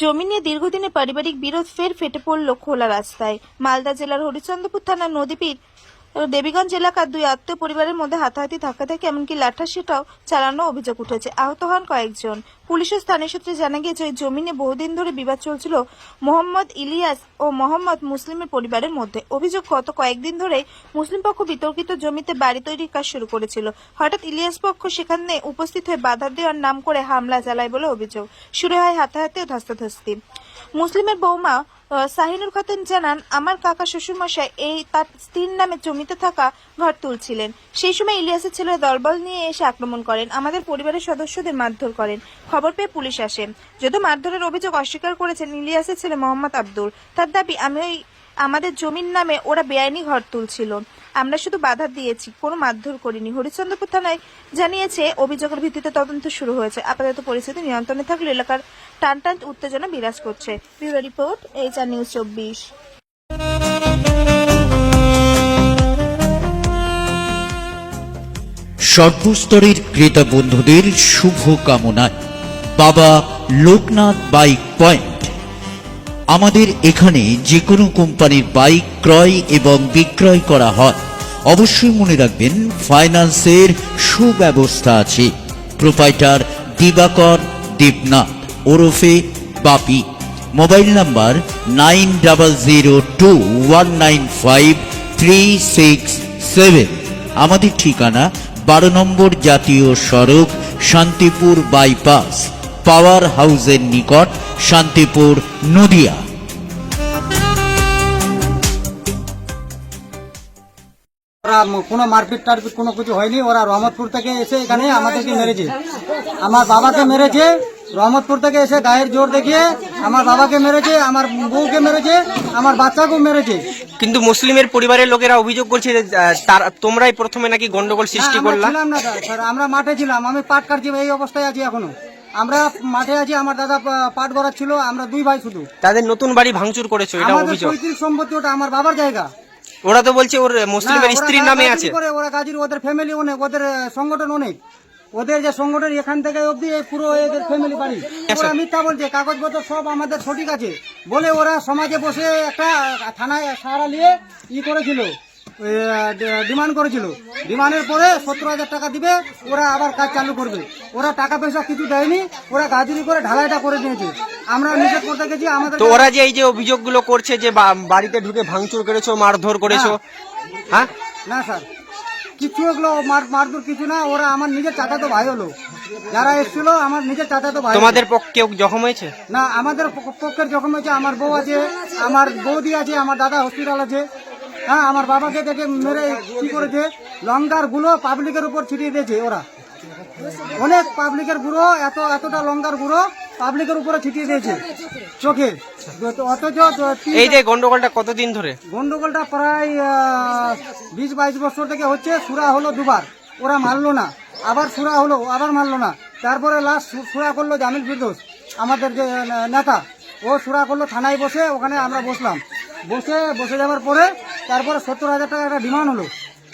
জমি নিয়ে দীর্ঘদিনের পারিবারিক বিরোধ ফের ফেটে পড়ল খোলা রাস্তায়। মালদা জেলার হরিশ্চন্দ্রপুর থানার নদীপীর দেবীগঞ্জ এলাকার দুই আত্মীয় পরিবারের মধ্যে হাতাহাতি ধাক্কাধাক্কি এমনকি লাঠাসোঁটাও চালানোর অভিযোগ উঠেছে। আহত হন কয়েকজন। পুলিশের স্থানীয় সূত্রে জানা গিয়েছে, ওই জমি নিয়ে বহুদিন ধরে বিবাদ চলছিল মোহাম্মদ ইলিয়াস ও মোহাম্মদ মুসলিমের পরিবারের মধ্যে। অভিযোগ, গত কয়েকদিন ধরেই মুসলিম পক্ষ বিতর্কিত জমিতে বাড়ি তৈরির কাজ শুরু করেছিল। হঠাৎ ইলিয়াস পক্ষ সেখানে উপস্থিত হয়ে বাধা দেওয়ার নাম করে হামলা চালায় বলে অভিযোগ। শুরু হয় হাতাহাতি ও ধস্তাধস্তি। মুসলিমের বৌমা শাহিনুর খাতুন জানান, আমার কাকা শ্বশুরমশাই তার স্ত্রীর নামে জমিতে থাকা ঘর তুলছিলেন। সেই সময় ইলিয়াসের ছেলেরা দলবল নিয়ে এসে আক্রমণ করেন, আমাদের পরিবারের সদস্যদের মারধর করেন। খবর পেয়ে পুলিশ আসে। যদিও মারধরের অভিযোগ অস্বীকার করেছেন ইলিয়াসের ছেলে মোহাম্মদ আব্দুল। তার দাবি, আমাদের জমির নামে ওরা বেআইনি ঘর তুলছিল, আমরা শুধু বাধা দিয়েছি, কোনো মারধর করিনি। হরিশ্চন্দ্রপুর থানায় জানিয়েছে, অভিযোগের ভিত্তিতে তদন্ত শুরু হয়েছে। আপাতত পরিস্থিতি নিয়ন্ত্রণে থাকলে এলাকার টানটান উত্তেজনা বিরাজ করছে। Bureau report, HR news 24। সর্বস্তরের ক্রেতা বন্ধুদের শুভ কামনায় বাবা লোকনাথ বাইক পয়েন্ট। আমাদের এখানে যে কোনো কোম্পানির বাইক ক্রয় এবং বিক্রয় করা হয়। অবশ্যই মনে রাখবেন, ফাইন্যান্সের সুব্যবস্থা আছে। প্রোপাইটার দিবাকর দেবনাথ ওরফে বাপি। Mobile number 9002195367। আমাদের ঠিকানা 12 নম্বর জাতীয় সড়ক, শান্তিপুর বাইপাস, পাওয়ার হাউসের নিকট, শান্তিপুর, নদিয়া। ওরা কোনো মারপিট টারপিট কোনো কিছু হয়নি। ওরা রহমতপুর থেকে এসে এখানে আমাদেরকে মেরেছে, আমার বাবাকে মেরেছে। রহমতপুর থেকে এসে গায়ের জোর দেখিয়ে আমার বাবাকে মেরেছে, আমার বউকে মেরেছে, আমার বাচ্চাকেও মেরেছে। কিন্তু মুসলিমের পরিবারের লোকেরা অভিযোগ করছে যে তোমরাই প্রথমে নাকি গন্ডগোল সৃষ্টি করলা। ছিলাম না স্যার, আমরা মাঠে ছিলাম, আমি পাট কাটছি, এই অবস্থায় আছি এখনো। আমরা মাঠে আছি, আমার দাদা পাট গড়াচ্ছিল, আমরা দুই ভাই শুধু। তাদের নতুন বাড়ি ভাঙচুর করেছো, এটা অভিযোগ। পৈতৃক সম্পত্তি, ওটা আমার বাবার জায়গা। ওরা তো বলছে ওর মুসলিমের স্ত্রীর নামে আছে। ওরা গাজীর, ওদের ফ্যামিলি অনেক, ওদের সংগঠন অনেক, ওদের যে সংগঠন এখান থেকে অবধি পুরো এদের ফ্যামিলি বাড়ি। ওরা মিথ্যা বলছে, কাগজপত্র সব আমাদের সঠিক আছে বলে ওরা সমাজে বসে একটা থানায় সাহারা নিয়ে করেছিল, ডিমান্ড করেছিল। ডিমান্ডের পরে 70,000 টাকা দিবে, ওরা আবার কাজ চালু করবে। ওরা টাকা পয়সা কিছু দেয়নি, ওরা গাজুরি করে ঢালাইটা করে দিয়েছে। আমরা নিষেধ করতে গেছি। আমাদের তো ওরা যে এই যে অভিযোগগুলো করছে যে বাড়িতে ঢুকে ভাঙচুর করেছো, মারধর করেছো, হ্যাঁ? না স্যার, কিছু এগুলো মারধর কিছু না। ওরা আমার নিজের চাচাতো ভাই হলো, যারা এসেছিল আমার নিজের চাচাতো ভাই। তোমাদের পক্ষে জখম হয়েছে? না, আমাদের পক্ষের জখম হয়েছে। আমার বউ আছে, আমার বৌদি আছে, আমার দাদা হসপিটাল আছে। হ্যাঁ, আমার বাবাকে দেখে মেরে কি করেছে, লঙ্কার গুলো পাবলিকের উপর ছিটিয়ে দিয়েছে। ওরা অনেক পাবলিকের গুঁড়ো, এতটা লঙ্কার গুঁড়ো পাবলিকের উপরে ছিটিয়ে দিয়েছে চোখে। অথচ এই যে গন্ডগোলটা কতদিন ধরে? গন্ডগোলটা প্রায় 20-22 বছর থেকে হচ্ছে। সুরা হলো দুবার, ওরা মারলো না, আবার সুরা হলো, আবার মারলো না। তারপরে লাস্ট সুরা করলো জামিল ফিরদৌস, আমাদের যে নেতা, ও সুরা করলো থানায় বসে। ওখানে আমরা বসলাম, বসে যাওয়ার পরে তারপরে 70,000 টাকা একটা ডিমান্ড হলো।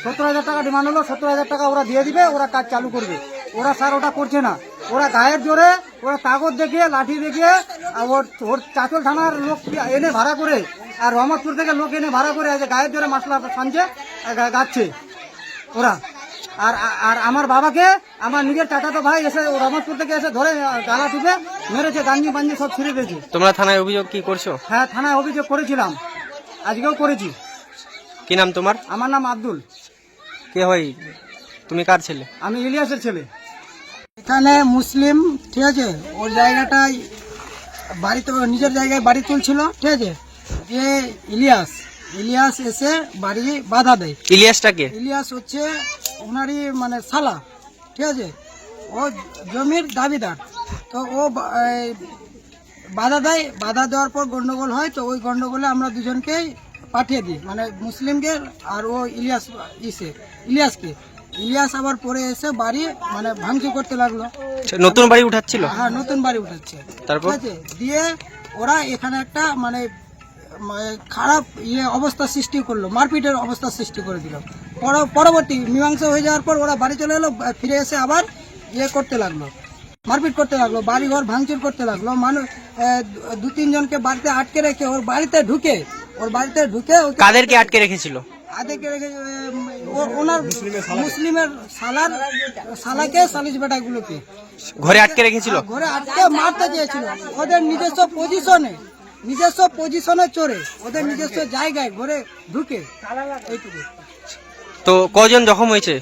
70,000 টাকা ডিমান্ড হলো, 70,000 টাকা ওরা দিয়ে দিবে, ওরা কাজ চালু করবে। ওরা স্যার ওটা করছে না। ওরা গায়ের জোরে, ওরা কাগজ দেখিয়ে, লাঠি দেখিয়ে, ওর চাচল থানার লোক এনে ভাড়া করে, আর রহমতপুর থেকে লোক এনে ভাড়া করে গায়ের জোরে মাসলা সানছে, গাচ্ছে ওরা। আর আমার বাবাকে আমার নিজের চাচাতো ভাই এসে রহমতপুর থেকে এসে ধরে গালা টিপে মেরেছে, গাঞ্জি বাঞ্জি সব ছিঁড়ে দিয়েছে। তোমরা থানায় অভিযোগ কি করছো? হ্যাঁ, থানায় অভিযোগ করেছিলাম, আজকেও করেছি। কি নাম তোমার? আমার নাম আব্দুল। কে হয় তুমি? কার ছেলে? আমি ইলিয়াসের ছেলে। এখানে মুসলিম, ঠিক আছে, ওর জায়গাটায় বাড়ি তো নিজের জায়গায় বাড়ি তুলছিল, ঠিক আছে। যে ইলিয়াস এসে বাড়ি বাধা দেয়। ইলিয়াসটাকে? ইলিয়াস হচ্ছে ওনারই মানে শালা, ঠিক আছে। ও জমির দাবিদার। তো ও বাধা দেয়, বাধা দেওয়ার পর গন্ডগোল হয়। তো ওই গন্ডগোলে আমরা দুজনকেই পাঠিয়ে দিই, মানে মুসলিমকে আর ও ইলিয়াসকে। ইলিয়াস আবার পরে এসে বাড়ি মানে ভাঙচুর করতে লাগলো। নতুন বাড়ি উঠাচ্ছিল? হ্যাঁ, নতুন বাড়ি উঠাচ্ছে। তারপর দিয়ে ওরা এখানে একটা মানে খারাপ অবস্থা সৃষ্টি করলো, মারপিটের অবস্থা সৃষ্টি করে দিল। পরবর্তী মীমাংসা হয়ে যাওয়ার পর ওরা বাড়ি চলে এলো, ফিরে এসে আবার করতে লাগলো, মারপিট করতে লাগলো, বাড়িঘর ভাঙচুর করতে লাগলো। মানুষ দু তিনজনকে বাড়িতে আটকে রেখে ওর বাড়িতে ঢুকে ওকে কাদেরকে আটকে রেখেছিল? আটকে রেখে ওনার মুসলিমের শালাকে সালিশ বেটাগুলোকে ঘরে আটকে রেখেছিল? ঘরে আটকে মারতে চেয়েছিল। ওদের নিজস্ব পজিশনে চড়ে ওদের নিজস্ব জায়গায় ঘরে ঢুকে। এইটুকু। তো কজন জখম হয়েছে?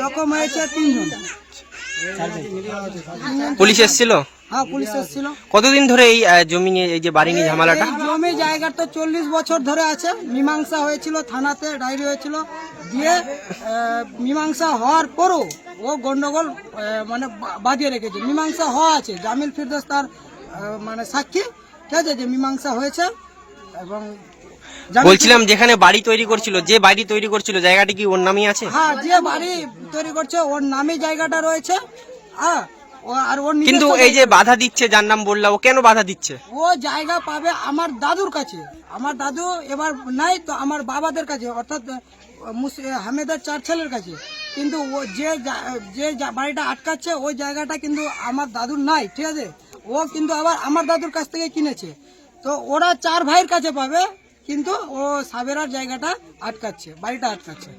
জখম হয়েছে 3 জন। পুলিশ এসেছিল? হ্যাঁ, পুলিশ এসেছিল। কতদিন ধরে এই জমি নিয়ে, এই যে বাড়ি নিয়ে ঝামেলাটা? এই জমি জায়গা তো 40 বছর ধরে আছে। মীমাংসা হয়েছিল, থানাতে ডায়েরি হয়েছিল, দিয়ে মীমাংসা হওয়ার পরও ও গন্ডগোল মানে বাঁধিয়ে রেখেছে। মীমাংসা হওয়া আছে, জামিল ফিরদৌস তার মানে সাক্ষী, ঠিক আছে, যে মীমাংসা হয়েছে। এবং বলছিলাম যেখানে বাড়ি তৈরি করছিল, যে বাড়ি তৈরি করছিল জায়গাটি কি ওর নামই আছে? হ্যাঁ, যে বাড়ি তৈরি করছে ওর নামে জায়গাটা রয়েছে। হ্যাঁ, আর ওর কিন্তু এই যে বাধা দিচ্ছে, যার নাম বললা, ও কেন বাধা দিচ্ছে? ও জায়গা পাবে আমার দাদুর কাছে। আমার দাদু এবার নাই তো আমার বাবাদের কাছে, অর্থাৎ হামেদার 4 ছেলের কাছে। কিন্তু ও যে বাড়িটা আটকাচ্ছে ওই জায়গাটা কিন্তু আমার দাদুর নাই, ঠিক আছে। ও কিন্তু আবার আমার দাদুর কাছ থেকে কিনেছে। তো ওরা 4 ভাইয়ের কাছে পাবে, কিন্তু ও সাবেরার জায়গাটা আটকাচ্ছে, বাড়িটা আটকাচ্ছে।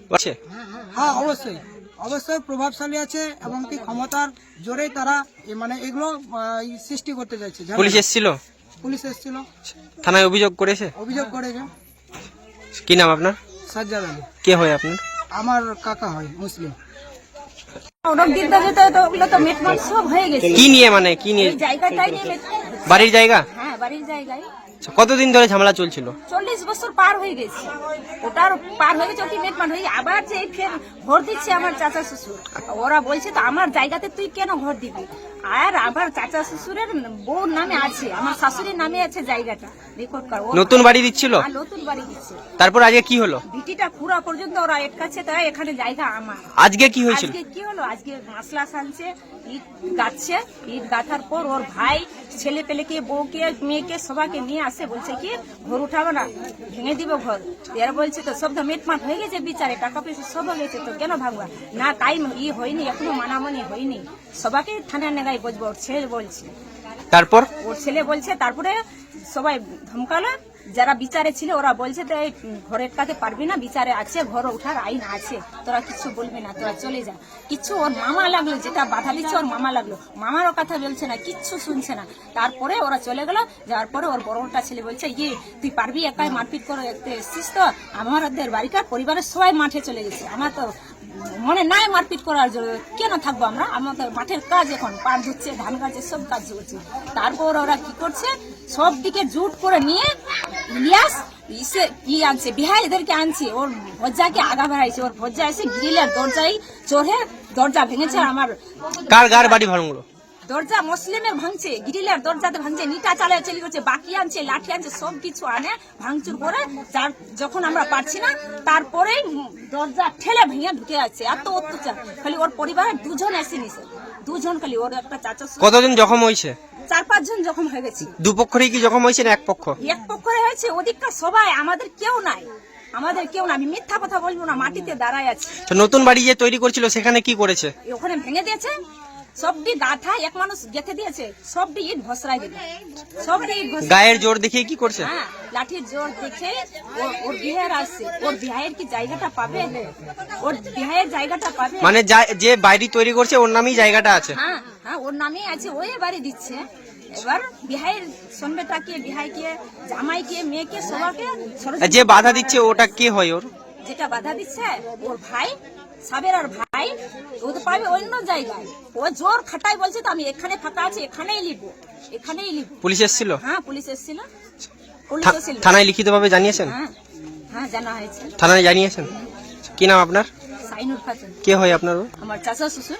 হ্যাঁ, অবশ্যই প্রভাবশালী আছে এবং কি ক্ষমতার জোরে তারা মানে এগুলো সৃষ্টি করতে চাইছে। পুলিশ এসেছিল? পুলিশ এসেছিল। থানায় অভিযোগ করেছে? অভিযোগ করেছে। কি নাম আপনার? সাজ্জাদ আলী। কে হয় আপনার? আমার কাকা হয়, মুসলিম। কি নিয়ে, মানে কি নিয়ে? জায়গাটাই নিয়ে বাড়ির জায়গা? হ্যাঁ, বাড়ির জায়গায়। কতদিন ধরে ঝামেলা চলছিল? 40 বছর পার হয়ে গেছে। ওটার পার হয়ে গেছে, ওটি মেটমান হয়ে আবার যে ফের ঘর দিচ্ছে আমার চাচা শ্বশুর। ওরা বলছে তো আমার জায়গাতে তুই কেন ঘর দিবি? আর আবার চাচা শ্বশুরের বউর নামে আছে, আমার শাশুড়ির নামে আছে জায়গাটা, রেকর্ড কর। নতুন বাড়ি দিচ্ছিল? নতুন বাড়ি দিচ্ছে। তারপর আজকে কি হলো? ভিটিটা পুরা পর্যন্ত ওরা আটকাচ্ছে, তাই এখানে জায়গা আমার। আজকে কি হয়েছিল? আজকে কি হলো? আজকে মাসলা সানছে, ইট গাচ্ছে, ইট গাঁথার পর ওর ভাই ছেলে পেলেকে, বউকে, মেয়েকে সবাইকে নিয়ে আসে, বলছে কি ঘর উঠাবো না, ভেঙে দিব ঘর। এরা বলছে তো সব মিটমাট হয়ে গেছে, বিচারে টাকা পয়সা সব হয়ে গেছে, তো কেন ভাঙবা না? টাইম হয়নি, এখনো মানামানি হয়নি। সবাইকে থানায় নেগাই বসবো, ওর ছেলে বলছে। তারপর ওর ছেলে বলছে, তারপরে সবাই ধমকালো। যারা বিচারে ছিল ওরা বলছে তো এই ঘরের কাছে পারবি না, বিচারে আছে, ঘর ওঠার আইন আছে, তোরা কিছু বলবি না, তোরা চলে যা। কিছু ওর মামা লাগলো, যেটা বাধা দিচ্ছে ওর মামা লাগলো, মামারও কথা বলছে না, কিচ্ছু শুনছে না। তারপরে ওরা চলে গেল। যাওয়ার পরে ওর বড়টা ছেলে বলছে, ইয়ে তুই পারবি একাই মারপিট করে এসছিস তো? আমাদের বাড়িটার পরিবারের সবাই মাঠে চলে গেছে, আমার তো মনে নাই মারপিট করার জন্য, কেন থাকবো আমরা? আমাদের মাঠের কাজ এখন পাট ধুচ্ছে, ধান কাটছে, সব কাজ করছে। তারপর ওরা কি করছে, সব দিকে জুট করে নিয়ে ইলিয়াস কি আনছে, বিহাই এদেরকে আনছে, ওর ভজ্জাকে আগা বাড়াইছে। ওর ভজ্জা এসে গ্রিলের দরজায় চড়ে দরজা ভেঙেছে। আমার কার বাড়ি ভাঙলো? দরজা মুসলিমের ভাঙছে, গ্রিলের দরজাতে ভাঙছে, নিটা চালে চলে গেছে, বাকি আনছে, লাঠি আনছে, সব কিছু আনে ভাঙচুর করে। যখন আমরা পারছি না, তারপরে দরজা ঠেলে ভেঙে ঢুকে আছে। এত অত্যাচার। খালি ওর পরিবারের 2 জন এসে নিছে, 2 জন, খালি ওর একটা চাচা। কতজন জখম হয়েছে? 4-5 জন জখম হয়ে গেছে। দুপক্ষেরই কি জখম হয়েছে না এক পক্ষ? এক পক্ষে হয়েছে, ওদিককার সবাই, আমাদের কেউ নাই, আমি মিথ্যা কথা বলবো না, মাটিতে দাঁড়ায় আছে। তো নতুন বাড়ি যে তৈরি করছিল সেখানে কি করেছে? ওখানে ভেঙে দিয়েছে, সবটি গাঁথা এক মানুষ গেঁথে দিয়েছে, সবটি ইট ভসরাই দিল, সবটি ইট ভসরাই। গায়ের জোর দেখিয়ে কি করছে? হ্যাঁ, লাঠির জোর দেখে ওর বিহার আসছে। ওর বিহারের কি জায়গাটা পাবে? ওর বিহারের জায়গাটা পাবে, মানে যে বাড়ি তৈরি করছে ওর নামই জায়গাটা আছে? হ্যাঁ হ্যাঁ, ওর নামেই আছে, ওই বাড়ি দিচ্ছে। এবার বিহাইয়ের সন্বেটাকে, বিহাইকে, জামাইকে, মেয়েকে, সবাইকে। যে বাধা দিচ্ছে ওটা কে হয়? ওর যেটা বাধা দিচ্ছে ওর ভাই, সাবেরার ভাই। ও তো পাবে অন্য জায়গায়, ও জোর খাটাই বলছে তো আমি এখানে ফাঁকা আছে, এখানেই লিখব। পুলিশ এসেছিল? হ্যাঁ, পুলিশ এসেছিল। থানায় লিখিতভাবে জানিয়েছেন? হ্যাঁ, জানা হয়েছে। থানায় জানিয়েছেন? কি নাম আপনার? সাইনুর খাতুন। কে হয় আপনার? আমার চাচা শ্বশুর।